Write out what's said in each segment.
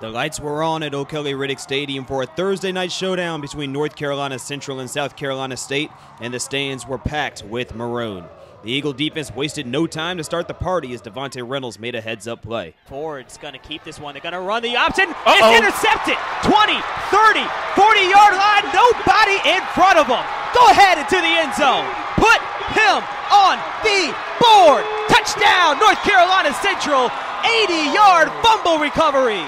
The lights were on at O'Kelly-Riddick Stadium for a Thursday night showdown between North Carolina Central and South Carolina State, and the stands were packed with maroon. The Eagle defense wasted no time to start the party as Devontae Reynolds made a heads-up play. Ford's going to keep this one. They're going to run the option. It's intercepted. 20, 30, 40-yard line. Nobody in front of him. Go ahead into the end zone. Put him on the board. Touchdown, North Carolina Central. 80-yard fumble recovery.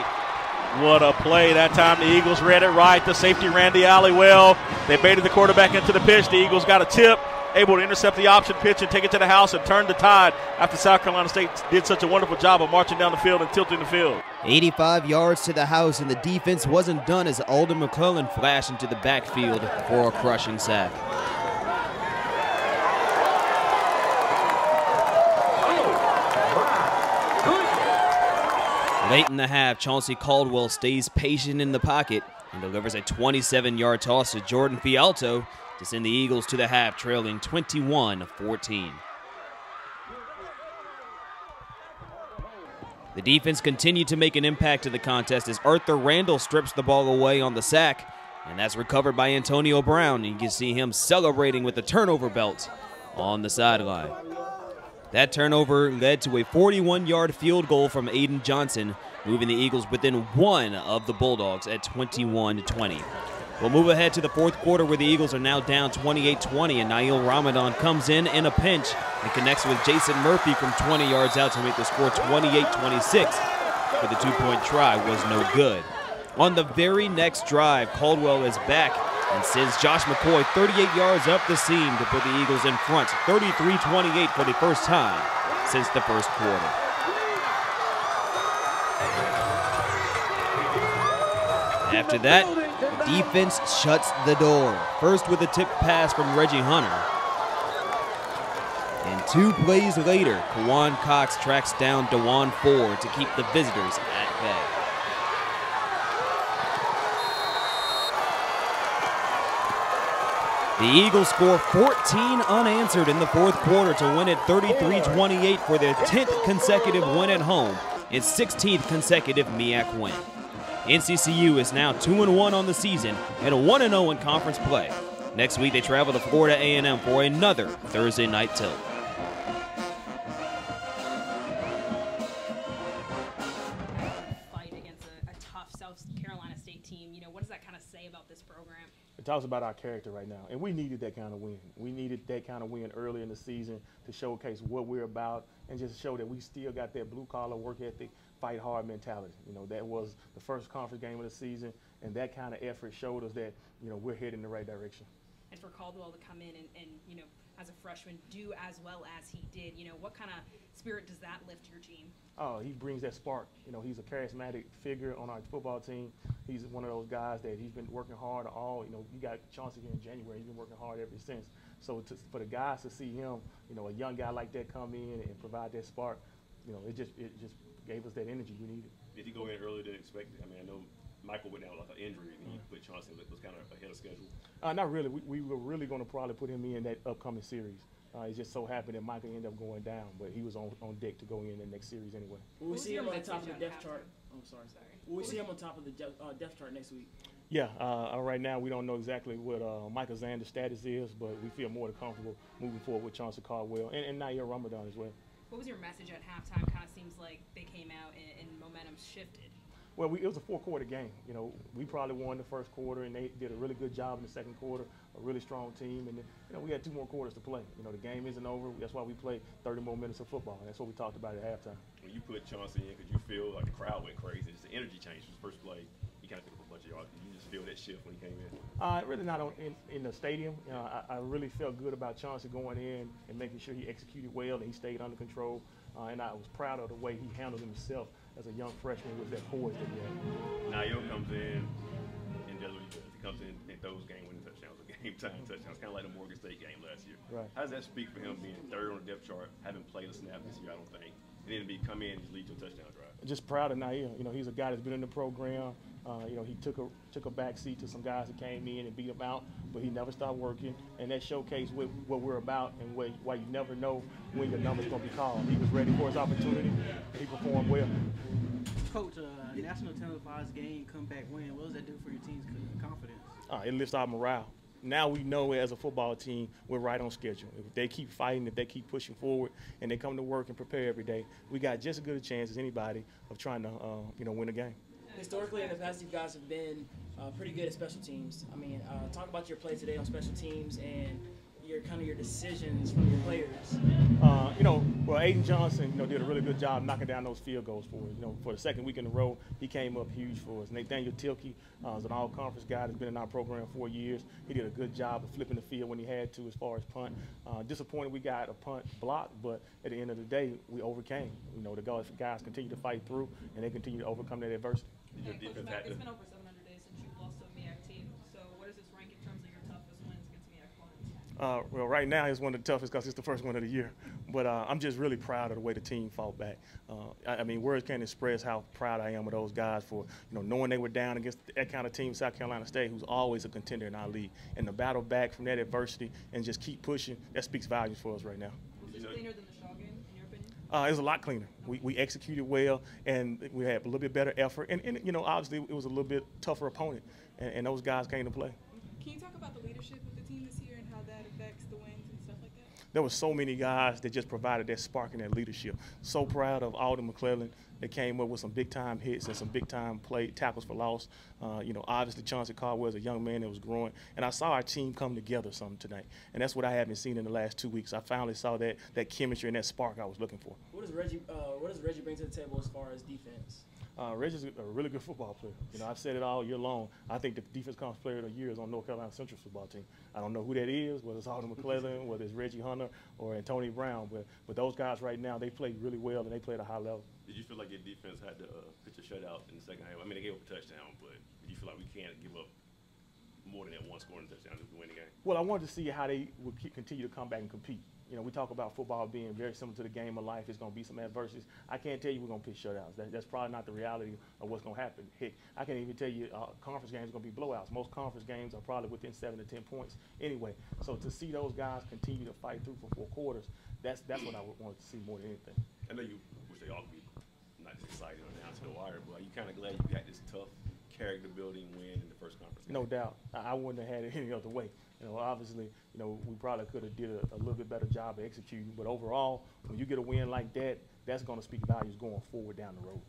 What a play. That time the Eagles read it right. The safety ran the alley well. They baited the quarterback into the pitch. The Eagles got a tip, able to intercept the option pitch and take it to the house and turn the tide after South Carolina State did such a wonderful job of marching down the field and tilting the field. 85 yards to the house, and the defense wasn't done as Alden McClellon flashed into the backfield for a crushing sack. Late in the half, Chauncey Caldwell stays patient in the pocket and delivers a 27-yard toss to Jordan Fialto to send the Eagles to the half, trailing 21-14. The defense continued to make an impact to the contest as Arthur Randall strips the ball away on the sack, and that's recovered by Antonio Brown. You can see him celebrating with the turnover belt on the sideline. That turnover led to a 41-yard field goal from Aiden Johnson, moving the Eagles within one of the Bulldogs at 21-20. We'll move ahead to the fourth quarter where the Eagles are now down 28-20, and Naiil Ramadan comes in a pinch and connects with Jason Murphy from 20 yards out to make the score 28-26, but the two-point try was no good. On the very next drive, Caldwell is back and sends Josh McCoy 38 yards up the seam to put the Eagles in front, 33-28 for the first time since the first quarter. After that, the defense shuts the door, first with a tip pass from Reggie Hunter. And 2 plays later, Kawan Cox tracks down DeJuan Ford to keep the visitors at bay. The Eagles score 14 unanswered in the fourth quarter to win it 33-28 for their 10th consecutive win at home and 16th consecutive MEAC win. NCCU is now 2-1 on the season and 1-0 in conference play. Next week they travel to Florida A&M for another Thursday night tilt. Fight against a tough South Carolina State team. You know, what does that kind of say about this program? It talks about our character right now, and we needed that kind of win. We needed that kind of win early in the season to showcase what we're about and just show that we still got that blue-collar work ethic, fight hard mentality. You know, that was the first conference game of the season, and that kind of effort showed us that, you know, we're heading in the right direction. And for Caldwell to come in and you know, as a freshman, do as well as he did, you know, what kind of spirit does that lift your team? Oh, he brings that spark. You know, he's a charismatic figure on our football team. He's one of those guys that he's been working hard all, you know, you got Chauncey here in January. He's been working hard ever since. So for the guys to see him, you know, a young guy like that come in and provide that spark, you know, it just gave us that energy we needed. Did he go in earlier than expected? I mean, I know Michael went out with like an injury, and he put Chauncey was kind of ahead of schedule. Not really. We were really going to probably put him in that upcoming series. It just so happened that Michael ended up going down, but he was on deck to go in the next series anyway. Will we see him on top of the depth chart? Will we see him on top of the depth chart next week? Yeah. Right now we don't know exactly what Michael Zander's status is, but we feel more than comfortable moving forward with Chauncey Caldwell and Naiil Ramadan as well. What was your message at halftime? Kind of seems like they came out and momentum shifted. Well, it was a 4-quarter game. You know, we probably won the first quarter, and they did a really good job in the second quarter. A really strong team, and you know, we had 2 more quarters to play. You know, the game isn't over. That's why we play 30 more minutes of football. And that's what we talked about at halftime. When you put Chauncey in, could you feel like the crowd went crazy? Just the energy change from his first play. He kind of took up a bunch of yards. Did you just feel that shift when he came in? Really not in the stadium. You know, I really felt good about Chauncey going in and making sure he executed well and he stayed under control. And I was proud of the way he handled himself as a young freshman with that poise that he had. Naiil comes in and does what he does. He comes in and throws game-winning touchdowns, or game-time touchdowns, kind of like the Morgan State game last year. Right. How does that speak for him being third on the depth chart, having played a snap this year, I don't think, and then to come in and just lead to a touchdown drive? Just proud of Naiil. You know, he's a guy that's been in the program. You know, he took a back seat to some guys that came in and beat him out, but he never stopped working, and that showcased what we're about and why you never know when your number's going to be called. He was ready for his opportunity. He performed well. Coach, national televised game comeback win. What does that do for your team's confidence? It lifts our morale. Now we know as a football team we're right on schedule. If they keep fighting, if they keep pushing forward, and they come to work and prepare every day, we got just as good a chance as anybody of trying to win a game. Historically, in the past, you guys have been pretty good at special teams. I mean, talk about your play today on special teams and your decisions from your players. Well, Aiden Johnson, did a really good job knocking down those field goals for us. For the second week in a row, he came up huge for us. Nathaniel Tilkey is an all-conference guy that's been in our program 4 years. He did a good job of flipping the field when he had to as far as punt. Disappointed we got a punt blocked, but at the end of the day, we overcame. The guys continue to fight through, and they continue to overcome that adversity. Coach Mack, it's been over 700 days since you've lost to a MEAC team. So where does this rank in terms of your toughest wins against MEAC opponents? Well, right now it's one of the toughest because it's the first one of the year. But I'm just really proud of the way the team fought back. Words can't express how proud I am of those guys for knowing they were down against that kind of team, South Carolina State, who's always a contender in our league. And the battle back from that adversity and just keep pushing, that speaks volumes for us right now. Was this cleaner than the Shaw game, in your opinion? It was a lot cleaner. We executed well, and we had a little bit better effort. And obviously it was a little bit tougher opponent, and those guys came to play. Can you talk about the leadership of the team this year and how that affects the wins and stuff like that? There were so many guys that just provided that spark and that leadership. So proud of Alden McClellon that came up with some big-time hits and some big-time tackles for loss. Obviously Chauncey Caldwell is a young man that was growing. And I saw our team come together some tonight. And that's what I haven't seen in the last 2 weeks. I finally saw that chemistry and that spark I was looking for. What does Reggie bring to the table as far as defense? Reggie's a really good football player. I've said it all year long. I think the defense conference player of the year is on North Carolina Central's football team. I don't know who that is, whether it's Alden McClellon, whether it's Reggie Hunter, or Antonio Brown. But those guys right now, they play really well and they play at a high level. Did you feel like your defense had to pitch a shutout in the second half? I mean, they gave up a touchdown, but did you feel like we can't give up more than that one scoring touchdown to win the game? Well, I wanted to see how they would continue to come back and compete. We talk about football being very similar to the game of life. It's going to be some adversities. I can't tell you we're going to pitch shutouts. That's probably not the reality of what's going to happen. Heck, I can't even tell you conference games are going to be blowouts. Most conference games are probably within 7 to 10 points anyway. So to see those guys continue to fight through for 4 quarters, that's what I would want to see more than anything. I know you wish they all could be not just excited or down to the wire, but are you kind of glad you got this tough character-building win in the first conference game? No doubt. I wouldn't have had it any other way. Obviously, we probably could have did a little bit better job of executing. But overall, when you get a win like that, that's going to speak values going forward down the road.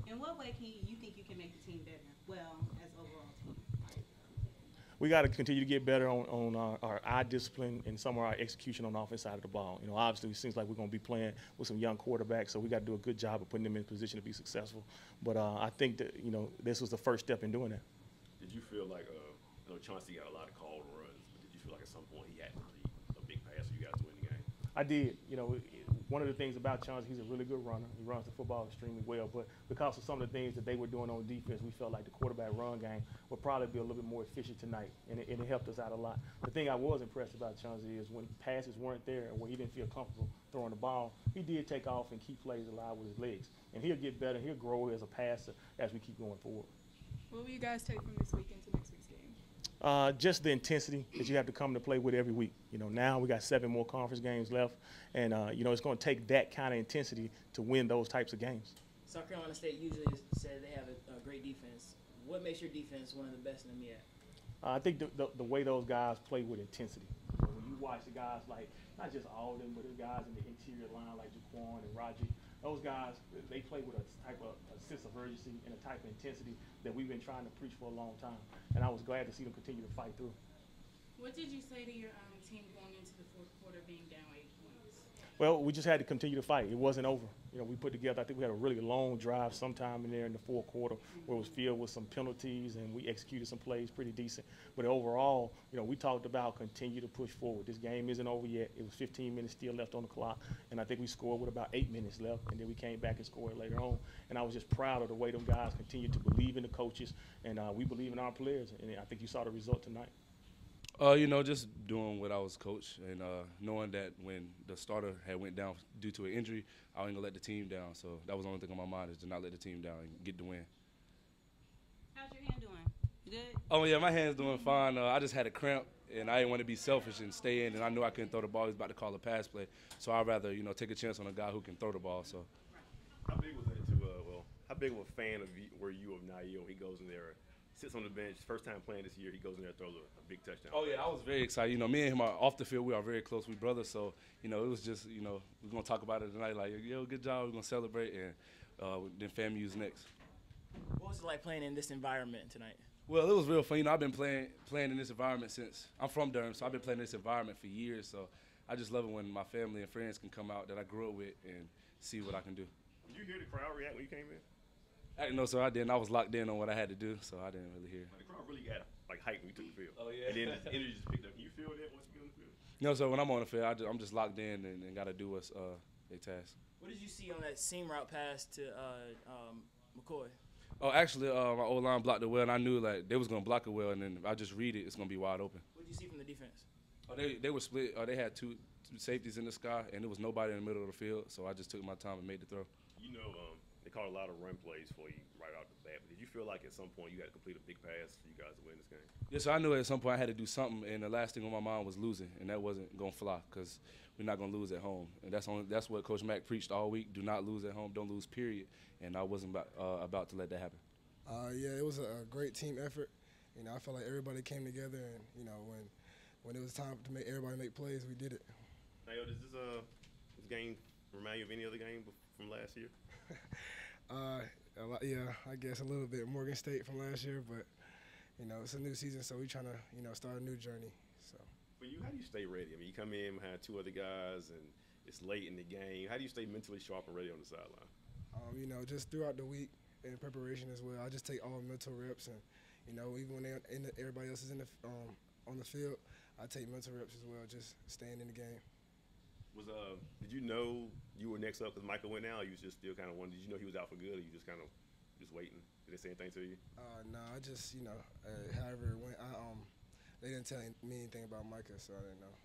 In what way you think you can make the team better? Well, as overall team. We got to continue to get better on our eye discipline and some of our execution on the offense side of the ball. Obviously, it seems like we're going to be playing with some young quarterbacks, so we got to do a good job of putting them in position to be successful. But I think that this was the first step in doing that. Did you feel like I know Chauncey got a lot of called runs, but did you feel like at some point he had to be a big pass for you guys to win the game? I did. One of the things about Chauncey, he's a really good runner. He runs the football extremely well. But because of some of the things that they were doing on defense, we felt like the quarterback run game would probably be a little bit more efficient tonight, and it helped us out a lot. The thing I was impressed about Chauncey is when passes weren't there or when he didn't feel comfortable throwing the ball, he did take off and keep plays alive with his legs. And he'll get better. He'll grow as a passer as we keep going forward. What will you guys take from this week into next week's game? Just the intensity that you have to come to play with every week. Now we got 7 more conference games left, and it's going to take that kind of intensity to win those types of games. South Carolina State usually said they have a great defense. What makes your defense one of the best in the MEAC? I think the way those guys play with intensity. When you watch the guys like not just Alden, but the guys in the interior line like Jaquan and Raji, those guys, they play with a type of a sense of urgency and a type of intensity that we've been trying to preach for a long time. And I was glad to see them continue to fight through. What did you say to your team going into the fourth quarter being down 8 points? Well, we just had to continue to fight. It wasn't over. We put together, I think we had a really long drive sometime in there in the fourth quarter where it was filled with some penalties, and we executed some plays pretty decent. But overall, we talked about continue to push forward. This game isn't over yet. It was 15 minutes still left on the clock, and I think we scored with about 8 minutes left, and then we came back and scored later on. And I was just proud of the way them guys continued to believe in the coaches, and we believe in our players, and I think you saw the result tonight. Just doing what I was coached and knowing that when the starter had went down due to an injury, I wasn't going to let the team down. So that was the only thing on my mind, is to not let the team down and get the win. How's your hand doing? Good? Oh, yeah, my hand's doing fine. I just had a cramp, and I didn't want to be selfish and stay in, and I knew I couldn't throw the ball. He was about to call a pass play. So I'd rather, take a chance on a guy who can throw the ball. So. How big was that to, How big of a fan were you of Naiil? He goes in there, sits on the bench, first time playing this year, he goes in there and throws a big touchdown. Oh, yeah, I was very excited. You know, me and him are off the field. We are very close. We brothers. So, you know, it was just, you know, we're going to talk about it tonight. Like, yo, good job. We're going to celebrate. And then FAMU's next. What was it like playing in this environment tonight? Well, it was real fun. You know, I've been playing in this environment since – I'm from Durham, so I've been playing in this environment for years. So I just love it when my family and friends can come out that I grew up with and see what I can do. Did you hear the crowd react when you came in? No, sir, I didn't. I was locked in on what I had to do, so I didn't really hear. The crowd really got like hyped when you took the field. Oh, yeah. And then the energy just picked up. Can you feel that once you get on the field? No, so when I'm on the field, I'm just locked in and got to do what's their task. What did you see on that seam route pass to McCoy? Oh, actually, my O-line blocked it well, and I knew like they was gonna block it well, and then if I just read it, it's gonna be wide open. What did you see from the defense? Oh, they were split. They had two safeties in the sky, and there was nobody in the middle of the field, so I just took my time and made the throw. You know, they called a lot of run plays for you right out the bat. But did you feel like at some point you had to complete a big pass for you guys to win this game? Yes, so I knew at some point I had to do something, and the last thing on my mind was losing, and that wasn't gonna fly because we're not gonna lose at home, and that's what Coach Mack preached all week: do not lose at home, don't lose, period. And I wasn't about to let that happen. Yeah, it was a great team effort. You know, I felt like everybody came together, and you know, when it was time to make everybody make plays, we did it. Naiil, does this game remind you of any other game from last year? Yeah, I guess a little bit. Morgan State from last year, but you know, it's a new season, so we're trying to start a new journey. So. For you, how do you stay ready? I mean, you come in behind two other guys, and it's late in the game. How do you stay mentally sharp and ready on the sideline? You know, just throughout the week and preparation as well. I just take all mental reps, and you know, even when everybody else is on the field, I take mental reps as well, just staying in the game. Did you know you were next up because Michael went out? Or you was just still kind of wondering? Did you know he was out for good, or you just kind of just waiting? Did they say anything to you? No, I just however it went. They didn't tell me anything about Micah, so I didn't know.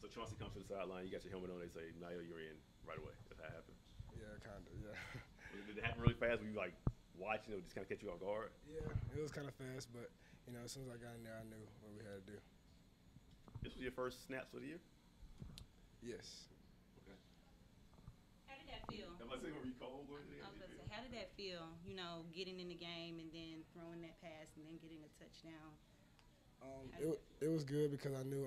So Chauncey comes to the sideline, you got your helmet on, they say, Naiil, you're in right away. That's how it happened. Yeah, kind of. Yeah. Did it happen really fast? Were you like watching it, just kind of catch you off guard? Yeah, it was kind of fast, but you know, as soon as I got in there, I knew what we had to do. This was your first snaps of the year? Yes. Okay. How did that feel? Am I saying, were you cold or anything? I was going to say, how did that feel, you know, getting in the game and then throwing that pass and then getting a touchdown? It was good because I knew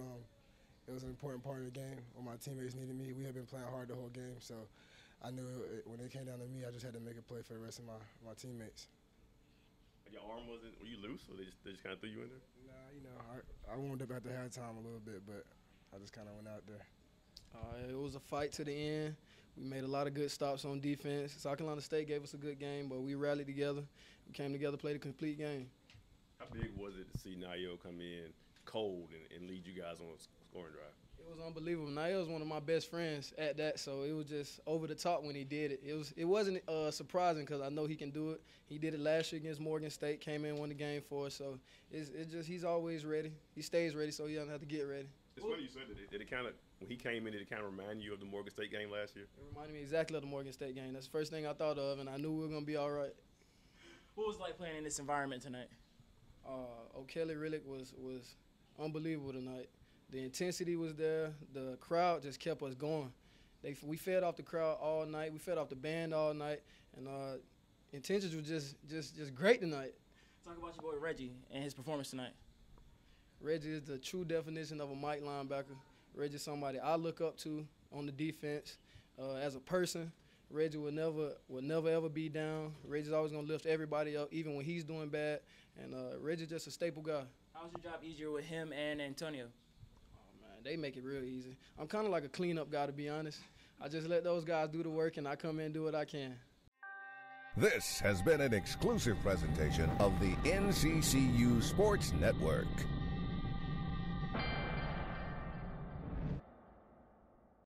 it was an important part of the game when my teammates needed me. We had been playing hard the whole game, so I knew when it came down to me, I just had to make a play for the rest of my teammates. Your arm were you loose, or they just kind of threw you in there? Nah, you know, I warmed up at the halftime a little bit, but I just kind of went out there. It was a fight to the end. We made a lot of good stops on defense. South Carolina State gave us a good game, but we rallied together. We came together, played a complete game. How big was it to see Naiil come in cold and lead you guys on a scoring drive? It was unbelievable. Naiil was one of my best friends at that, so it was just over the top when he did it. It wasn't surprising because I know he can do it. He did it last year against Morgan State, came in, won the game for us. So it's just he's always ready. He stays ready, so he doesn't have to get ready. It's funny you said that. Did it kind of, when he came in, did it kind of remind you of the Morgan State game last year? It reminded me exactly of the Morgan State game. That's the first thing I thought of, and I knew we were going to be all right. What was it like playing in this environment tonight? O'Kelly Rillick was unbelievable tonight. The intensity was there. The crowd just kept us going. We fed off the crowd all night. We fed off the band all night, and intentions was just great tonight. Talk about your boy Reggie and his performance tonight. Reggie is the true definition of a Mike linebacker. Reggie's somebody I look up to on the defense. As a person, Reggie will never ever be down. Reggie's always gonna lift everybody up, even when he's doing bad. And Reggie's just a staple guy. How's your job easier with him and Antonio? They make it real easy. I'm kind of like a cleanup guy, to be honest. I just let those guys do the work, and I come in and do what I can. This has been an exclusive presentation of the NCCU Sports Network.